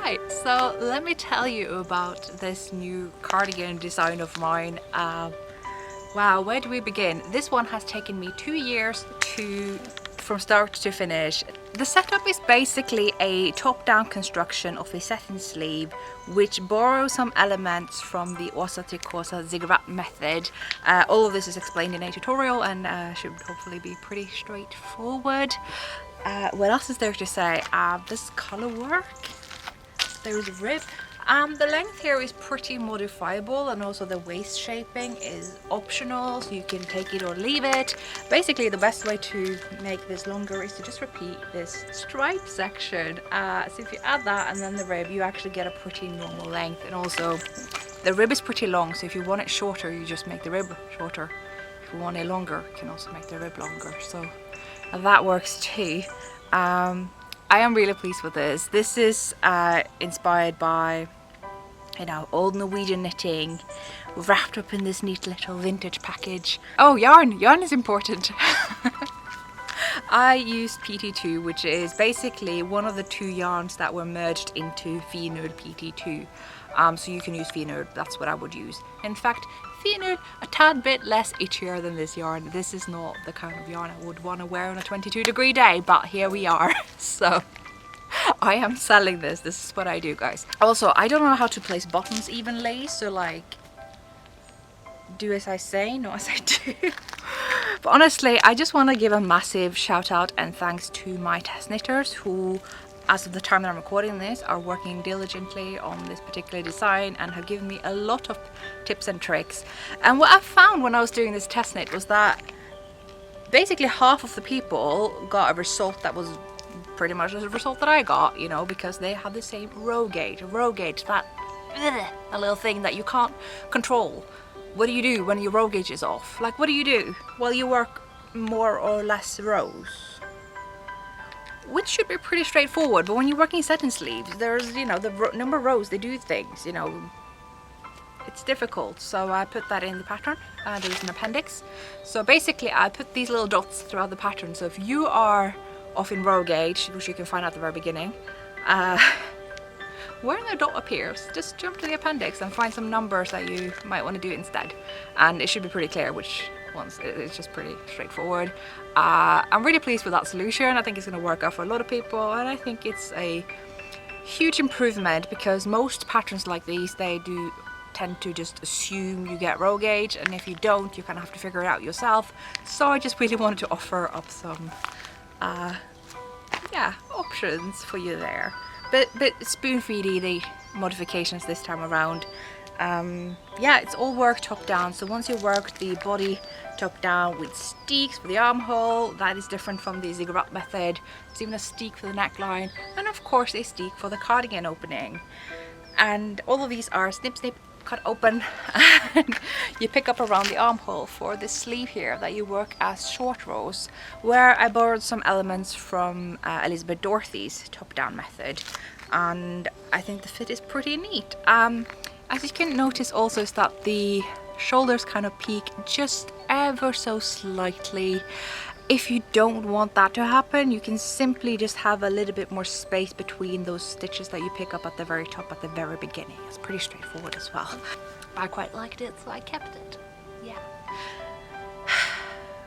Right, so let me tell you about this new cardigan design of mine. Wow, where do we begin? This one has taken me 2 years from start to finish. The setup is basically a top-down construction of a satin sleeve which borrows some elements from the Osa zigzag method. All of this is explained in a tutorial and should hopefully be pretty straightforward. What else is there to say? This color work. There's a rib. The length here is pretty modifiable, and also the waist shaping is optional, so you can take it or leave it. Basically, the best way to make this longer is to just repeat this stripe section. So if you add that and then the rib, you actually get a pretty normal length. And also, the rib is pretty long, so if you want it shorter, you just make the rib shorter. If you want it longer, you can also make the rib longer. So that works too. I am really pleased with this. This is inspired by, you know, old Norwegian knitting, wrapped up in this neat little vintage package. Oh, yarn! Yarn is important. I used PT2, which is basically one of the 2 yarns that were merged into Finul PT2. So you can use Finul, that's what I would use. In fact, Finul a tad bit less itchier than this yarn. This is not the kind of yarn I would want to wear on a 22-degree day, but here we are. So I am selling this. This is what I do, guys. Also, I don't know how to place buttons evenly, so like, do as I say, not as I do. But honestly, I just want to give a massive shout out and thanks to my test knitters who, as of the time that I'm recording this, are working diligently on this particular design and have given me a lot of tips and tricks. And what I found when I was doing this test knit was that basically half of the people got a result that was pretty much the result that I got, you know, because they had the same row gauge. Row gauge, that a little thing that you can't control. What do you do when your row gauge is off? Like, what do you do? Well, you work more or less rows, which should be pretty straightforward. But when you're working satin sleeves, there's, you know, the number of rows, they do things, you know, it's difficult. So I put that in the pattern. There's an appendix. So basically I put these little dots throughout the pattern. So if you are off in row gauge, which you can find at the very beginning, where the dot appears, just jump to the appendix and find some numbers that you might want to do instead. And it should be pretty clear which ones. It's just pretty straightforward. I'm really pleased with that solution. I think it's going to work out for a lot of people, and I think it's a huge improvement because most patterns like these, they do tend to just assume you get row gauge, and if you don't, you kind of have to figure it out yourself. So I just really wanted to offer up some yeah, options for you there. But spoon-feedy the modifications this time around. Yeah, it's all work top down. So once you work the body top down with steeks for the armhole, that is different from the zigzag method. There's even a steek for the neckline, and of course a steek for the cardigan opening. And all of these are snip snip cut open, and you pick up around the armhole for this sleeve here that you work as short rows, where I borrowed some elements from Elizabeth Dorothy's top-down method, and I think the fit is pretty neat. As you can notice also is that the shoulders kind of peak just ever so slightly. If you don't want that to happen, you can simply just have a little bit more space between those stitches that you pick up at the very top at the very beginning. It's pretty straightforward as well. I quite liked it, so I kept it. Yeah.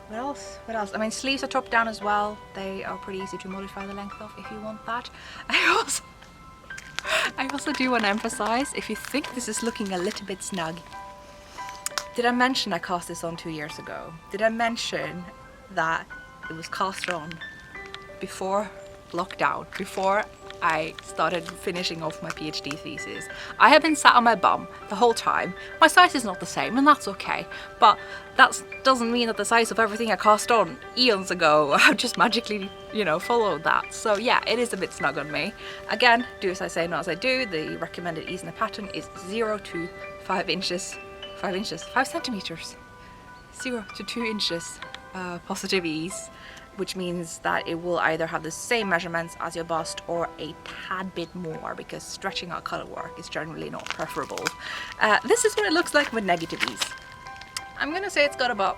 What else? What else? I mean, sleeves are top down as well. They are pretty easy to modify the length of if you want that. I also do want to emphasize, if you think this is looking a little bit snug, did I mention I cast this on 2 years ago? Did I mention that it was cast on before lockdown, before I started finishing off my PhD thesis? I have been sat on my bum the whole time. My size is not the same, and that's okay, but that doesn't mean that the size of everything I cast on eons ago, I've just magically, you know, followed that. So yeah, it is a bit snug on me. Again, do as I say, not as I do. The recommended ease in the pattern is 0 to 5 inches, 5 centimeters, 0 to 2 inches. Positive ease, which means that it will either have the same measurements as your bust or a tad bit more, because stretching out color work is generally not preferable. This is what it looks like with negative ease. I'm gonna say it's got about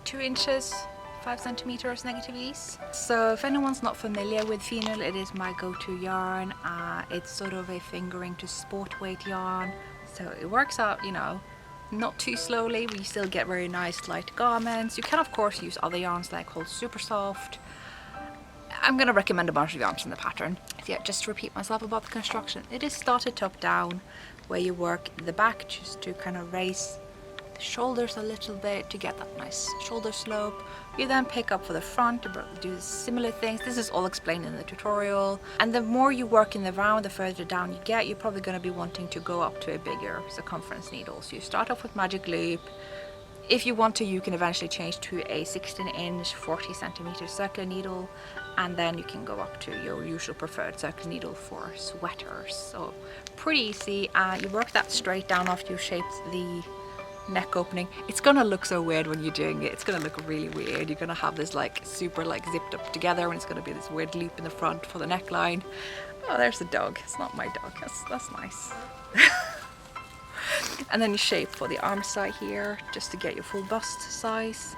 2 inches 5 centimeters negative ease. So if anyone's not familiar with feenul, it is my go-to yarn. It's sort of a fingering to sport weight yarn, so it works out, you know, not too slowly, but you still get very nice light garments. You can of course use other yarns like Hold Super Soft. I'm going to recommend a bunch of yarns in the pattern. Yeah, just to repeat myself about the construction, it is started top down, where you work the back just to kind of raise the shoulders a little bit to get that nice shoulder slope. You then pick up for the front to do similar things. This is all explained in the tutorial. And the more you work in the round, the further down you get, you're probably going to be wanting to go up to a bigger circumference needle. So you start off with magic loop. If you want to, you can eventually change to a 16-inch 40 centimeter circular needle, and then you can go up to your usual preferred circular needle for sweaters. So pretty easy. You work that straight down after you shaped the neck opening. It's gonna look so weird when you're doing it. It's gonna look really weird. You're gonna have this like super like zipped up together, and it's gonna be this weird loop in the front for the neckline. Oh, there's the dog. It's not my dog. That's nice. And then you shape for the arm side here, just to get your full bust size.